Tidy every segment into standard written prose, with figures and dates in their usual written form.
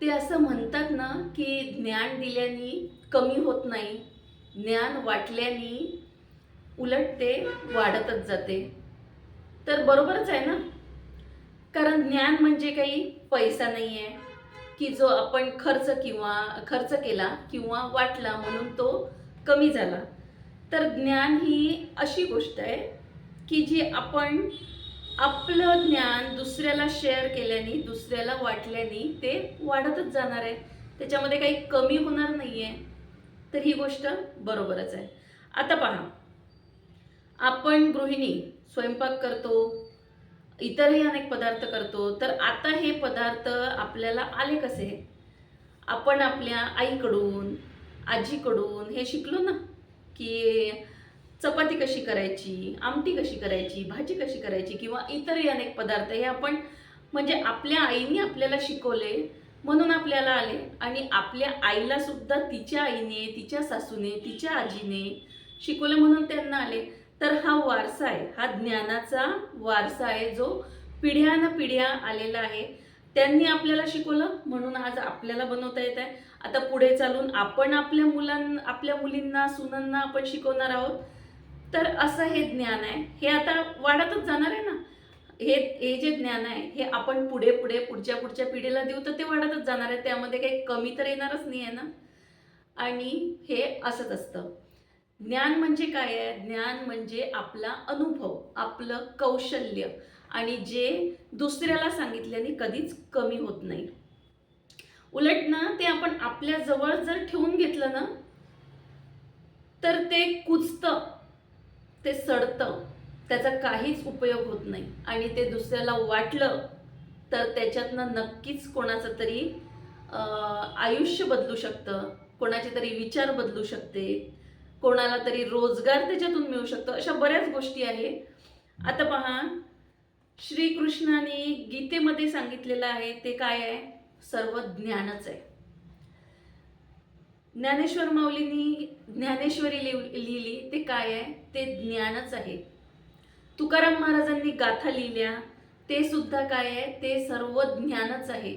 ते असं म्हणतात ना, की ज्ञान दिल्याने कमी होत नाही, ज्ञान वाटल्याने उलट ते वाढतच जाते. तर बरोबरच आहे ना? कारण ज्ञान म्हणजे काही पैसा नाही आहे, की जो आपण खर्च केला किंवा वाटला म्हणून तो कमी झाला. तर ज्ञान ही अशी गोष्ट आहे, की जी आपण आपलं ज्ञान दुसऱ्याला शेअर केल्याने, दुसऱ्याला वाटल्याने ते वाढतच जाणार आहे. त्याच्यामध्ये काही कमी होणार नाहीये. तर ही गोष्ट बरोबरच आहे. आता पहा, आपण गृहिणी स्वयंपाक करतो, इतरही अनेक पदार्थ करतो. तर आता हे पदार्थ आपल्याला आले कसे? आपण आपल्या आईकडून, आजीकडून हे शिकलो ना, की चपाती कशी करायची, आमटी कशी करायची, भाजी कशी करायची किंवा इतरही अनेक पदार्थ हे आपण म्हणजे आपल्या आईने आपल्याला शिकवले म्हणून आपल्याला आले आणि आपल्या आईला सुद्धा तिच्या आईने, तिच्या सासूने, तिच्या आजीने शिकवलं म्हणून त्यांना आले. तर हा वारसा आहे, हा ज्ञानाचा वारसा आहे जो पिढ्यानपिढ्या आलेला आहे. त्यांनी आपल्याला शिकवलं म्हणून आज आपल्याला बनवता येत आहे. आता पुढे चालून आपण आपल्या मुलींना, सुनांना आपण शिकवणार आहोत. तर असं हे ज्ञान आहे. हे आता वाढतच जाणार आहे ना. हे जे ज्ञान आहे हे आपण पुढच्या पिढीला देऊ तर ते वाढतच जाणार आहे. त्यामध्ये काही कमी तर येणारच नाही आहे ना. आणि हे असंच असतं. ज्ञान म्हणजे काय आहे? ज्ञान म्हणजे आपला अनुभव, आपलं कौशल्य आणि जे दुसऱ्याला सांगितल्याने कधीच कमी होत नाही. उलट ना ते आपण आपल्या जवळ जर ठेवून घेतलं ना तर ते कुजतं, ते सडतं, त्याचा काहीच उपयोग होत नाही आणि ते दुसऱ्याला वाटलं तर त्याच्यातनं नक्कीच कोणाचं तरी आयुष्य बदलू शकतं, कोणाचे तरी विचार बदलू शकते, कोणाला तरी रोजगार त्याच्यातून मिळू शकतो. अशा बऱ्याच गोष्टी आहे. आता पहा, श्रीकृष्णाने गीतेमध्ये सांगितलेलं आहे ते काय आहे? सर्व ज्ञानच आहे. ज्ञानेश्वर माऊलींनी ज्ञानेश्वरी लिहिली ते काय आहे? ते ज्ञानच आहे. तुकाराम महाराजांनी गाथा लिहिल्या ते सुद्धा काय आहे? ते सर्व ज्ञानच आहे.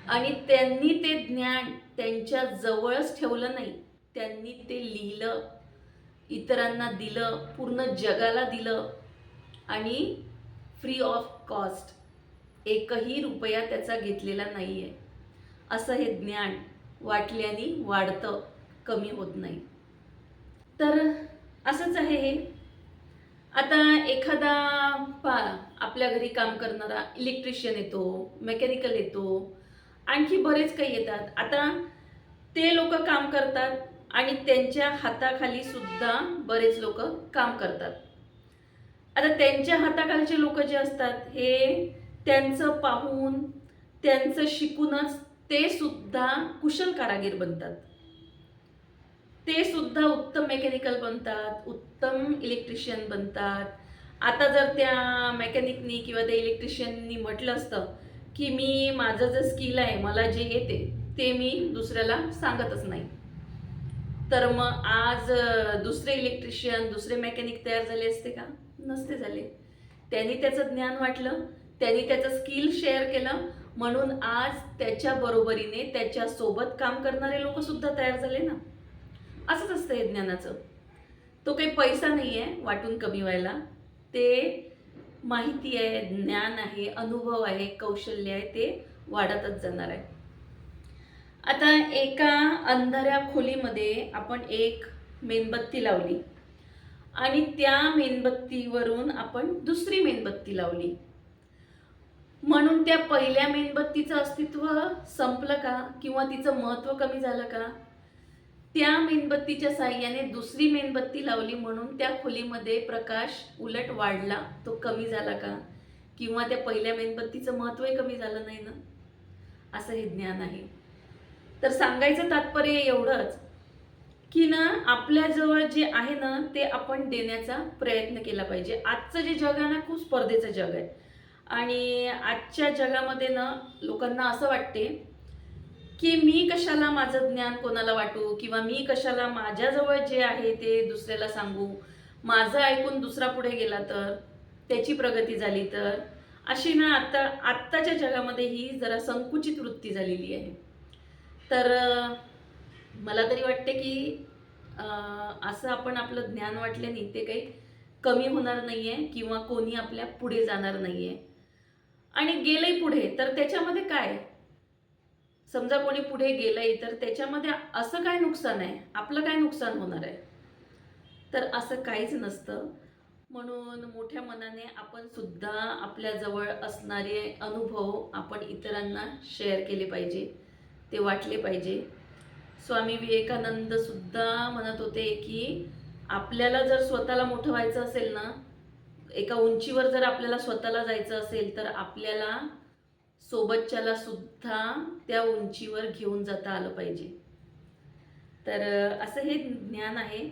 आणि त्यांनी ते ज्ञान त्यांच्या जवळच ठेवलं नाही, त्यांनी ते लिहिलं, इतरांना दिलं, पूर्ण जगाला दिलं आणि फ्री ऑफ कॉस्ट, एकही रुपया त्याचा घेतलेला नाही आहे. असं हे ज्ञान वाटल्याने वाढतं, कमी होत नाही. तर असंच आहे हे. आता एखादा आपल्या घरी काम करणारा इलेक्ट्रिशियन येतो, मेकॅनिकल येतो, आणखी बरेच काही येतात. आता ते लोक काम करतात आणि त्यांच्या हाताखाली सुद्धा बरेच लोक काम करतात. आता त्यांच्या हाताखालचे लोक जे असतात हे त्यांचं पाहून, त्यांचं शिकूनच ते सुद्धा कुशल कारागीर बनतात. ते सुद्धा उत्तम मेकॅनिकल बनतात, उत्तम इलेक्ट्रिशियन बनतात. आता जर त्या मेकॅनिकनी किंवा त्या इलेक्ट्रिशियननी म्हटलं असतं की माझं जे स्किल आहे, मला जे येते ते मी दुसऱ्याला सांगतच नाही, तर मग आज दुसरे इलेक्ट्रिशियन, दुसरे मेकॅनिक तयार झाले असते का? नसते झाले. त्यांनी त्याचं ज्ञान वाटलं, त्यांनी त्याचं स्किल शेअर केलं म्हणून आज त्याच्या बरोबरीने त्याच्यासोबत काम करणारे लोक सुद्धा तयार झाले ना. असंच असतं हे ज्ञानाचं. तो काही पैसा नाही आहे वाटून कमी व्हायला, ते माहिती आहे, ज्ञान आहे, अनुभव आहे, कौशल्य आहे, ते वाढतच जाणार आहे. आता एका अंधाऱ्या खोलीमध्ये आपण एक मेणबत्ती लावली आणि त्या मेणबत्तीवरून आपण दुसरी मेणबत्ती लावली म्हणून त्या पहिल्या मेणबत्तीचं अस्तित्व संपलं का किंवा तिचं महत्त्व कमी झालं का? त्या मेणबत्तीच्या साहाय्याने दुसरी मेणबत्ती लावली म्हणून त्या खोलीमध्ये प्रकाश उलट वाढला, तो कमी झाला का? किंवा त्या पहिल्या मेणबत्तीचं महत्त्वही कमी झालं नाही ना. असं हे ज्ञान आहे. तर सांगायचं तात्पर्य एवढंच की ना, आपल्याजवळ जे आहे ना ते आपण देण्याचा प्रयत्न केला पाहिजे. आजचं जे जग आहे ना खूप स्पर्धेचं जग आहे आणि आजच्या जगामध्ये ना लोकांना असं वाटते की मी कशाला माझं ज्ञान कोणाला वाटू किंवा मी कशाला माझ्याजवळ जे आहे ते दुसऱ्याला सांगू, माझं ऐकून दुसरा पुढे गेला तर, त्याची प्रगती झाली तर, अशी ना आत्ताच्या जगामध्ये ही जरा संकुचित वृत्ती झालेली आहे. तर मला तरी वाटते की असं आपण आपलं ज्ञान वाटल्याने ते काही कमी होणार नाही आहे किंवा कोणी आपल्या पुढे जाणार नाही आहे. आणि गेलंय पुढे तर त्याच्यामध्ये काय? समजा कोणी पुढे गेलंय तर त्याच्यामध्ये असं काय नुकसान आहे? आपलं काय नुकसान होणार आहे? तर असं काहीच नसतं. म्हणून मोठ्या मनाने आपण सुद्धा आपल्या जवळ असणारे अनुभव आपण इतरांना शेअर केले पाहिजे, ते वाटले पाहिजे. स्वामी विवेकानंद सुद्धा म्हणत होते की आपल्याला जर स्वतःला मोठं व्हायचं असेल ना, एका उंचीवर जर आपल्याला स्वतःला जायचं असेल तर आपल्याला सोबतच्याला सुद्धा त्या उंचीवर घेऊन जाता आलं पाहिजे. तर असं हे ज्ञान आहे.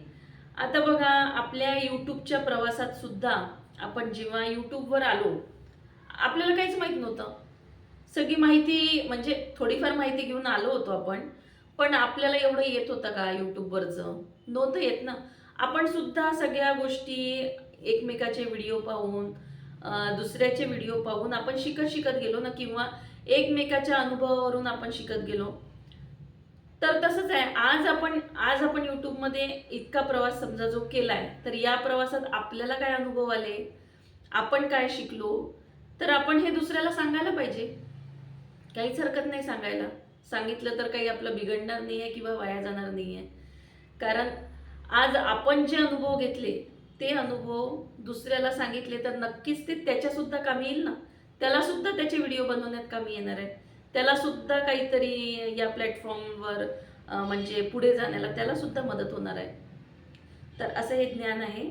आता बघा आपल्या यूट्यूबच्या प्रवासात सुद्धा आपण जेव्हा यूट्यूबवर आलो, आपल्याला काहीच माहीत नव्हतं. सगळी माहिती म्हणजे थोडीफार माहिती घेऊन आलो होतो आपण, पण आपल्याला एवढं येत होतं का यूट्यूबवरचं? नव्हतं येत ना. आपण सुद्धा सगळ्या गोष्टी एकमेकाचे व्हिडिओ पाहून, दुसऱ्याचे व्हिडिओ पाहून आपण शिकत गेलो ना, किंवा एकमेकाच्या अनुभवावरून आपण शिकत गेलो. तर तसंच आहे. आज आपण यूट्यूबमध्ये इतका प्रवास समजा जो केलाय, तर या प्रवासात आपल्याला काय अनुभव आले, आपण काय शिकलो, तर आपण हे दुसऱ्याला सांगायला पाहिजे. काहीच हरकत नाही सांगायला. सांगितलं तर काही आपलं बिघडणार नाही आहे किंवा वाया जाणार नाही आहे. कारण आज आपण जे अनुभव घेतले, ते अनुभव दुसऱ्याला सांगितले तर नक्कीच ते त्याच्यासुद्धा कामी येईल ना. त्यालासुद्धा त्याचे व्हिडिओ बनवण्यात कामी येणार आहे. त्यालासुद्धा काहीतरी या प्लॅटफॉर्मवर म्हणजे पुढे जाण्याला त्यालासुद्धा मदत होणार आहे. तर असं हे ज्ञान आहे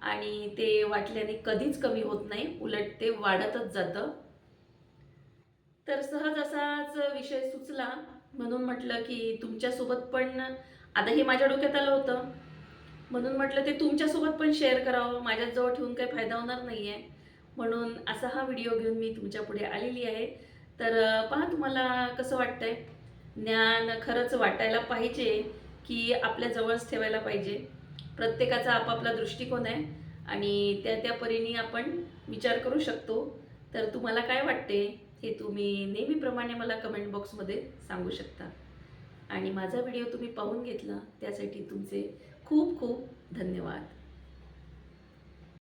आणि ते वाटल्याने कधीच कमी होत नाही. उलट ते वाढतच जातं. तर सहज असाच विषय सुचला म्हणून म्हटलं की तुमच्यासोबत पण आता हे माझ्या डोक्यात आलं होतं. म्हणून म्हटलं ते तुमच्यासोबत पण शेअर करावं. माझ्याजवळ ठेवून काही फायदा होणार नाही आहे. म्हणून असा हा व्हिडिओ घेऊन मी तुमच्यापुढे आलेली आहे. तर पहा तुम्हाला कसं वाटतंय? ज्ञान खरंच वाटायला पाहिजे की आपल्या जवळच ठेवायला पाहिजे? प्रत्येकाचा आपापला दृष्टिकोन आहे आणि त्या त्या परीने आपण विचार करू शकतो. तर तुम्हाला काय वाटते हे तुम्ही नेहमीप्रमाणे मला कमेंट बॉक्समध्ये सांगू शकता. आणि माझा व्हिडिओ तुम्ही पाहून घेतला त्यासाठी तुमचे खूप खूप धन्यवाद.